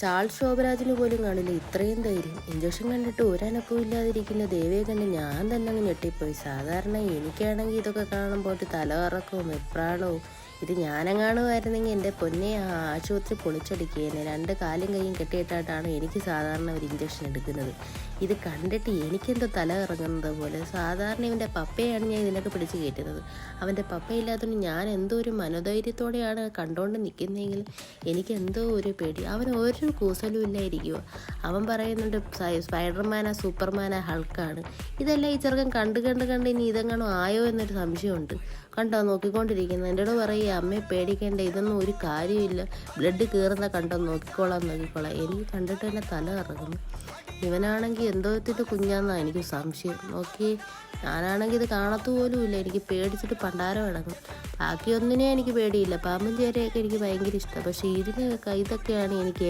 Charles ശോഭരാജിന് പോലും കാണില്ല ഇത്രയും ധൈര്യം. ഇഞ്ചക്ഷൻ കണ്ടിട്ട് ഒരനക്കവും ഇല്ലാതിരിക്കുന്ന ദേവിയെ കണ്ട് ഞാൻ തന്നെ അങ്ങ് ഞെട്ടിപ്പോയി. സാധാരണ എനിക്കാണെങ്കിൽ ഇതൊക്കെ കാണുമ്പോൾ തലകറക്കവും വെപ്രാളവും. ഇത് ഞാനെങ്ങാണുമായിരുന്നെങ്കിൽ എൻ്റെ പൊന്നെ ആ ആശുപത്രി പൊളിച്ചടുക്കിയേനെ. 2 കാലും കൈയും കെട്ടിയിട്ടായിട്ടാണ് എനിക്ക് സാധാരണ ഒരു ഇഞ്ചക്ഷൻ എടുക്കുന്നത്. ഇത് കണ്ടിട്ട് എനിക്കെന്തോ തല ഇറങ്ങുന്നത് പോലെ. സാധാരണ ഇവൻ്റെ പപ്പയാണ് ഞാൻ ഇതിനൊക്കെ പിടിച്ച് കയറ്റുന്നത്. അവൻ്റെ പപ്പയില്ലാത്തതുകൊണ്ട് ഞാൻ എന്തോ ഒരു മനോധൈര്യത്തോടെയാണ് കണ്ടുകൊണ്ട് നിൽക്കുന്നതെങ്കിൽ എനിക്കെന്തോ ഒരു പേടി. അവൻ ഒരു കൂസലും ഇല്ലായിരിക്കുമോ. അവൻ പറയുന്നുണ്ട് സ്പൈഡർമാനാ സൂപ്പർമാനാ ഹൾക്കാണ്. ഇതെല്ലാം ഈ ചെറുക്കൻ കണ്ട് ഇനി ഇതെങ്ങാണോ ആയോ എന്നൊരു സംശയമുണ്ട്. കണ്ടോ നോക്കിക്കൊണ്ടിരിക്കുന്നത്. എന്നോട് പറയുക അമ്മയെ പേടിക്കേണ്ട, ഇതൊന്നും ഒരു കാര്യമില്ല, ബ്ലഡ് കയറുന്ന കണ്ടോ നോക്കിക്കോളാം. എനിക്ക് കണ്ടിട്ട് തന്നെ തല ഇറങ്ങുന്നു. ഇവനാണെങ്കിൽ എന്തോത്തിൻ്റെ കുഞ്ഞാന്നാണ് എനിക്ക് സംശയം. നോക്കി ഞാനാണെങ്കിൽ ഇത് കാണത്തു പോലും ഇല്ല. എനിക്ക് പേടിച്ചിട്ട് പണ്ടാരം അടങ്ങും. ബാക്കിയൊന്നിനെ എനിക്ക് പേടിയില്ല. പാമ്പും ചേരയൊക്കെ എനിക്ക് ഭയങ്കര ഇഷ്ടമാണ്. പക്ഷേ ഇതൊക്കെയാണ് എനിക്ക്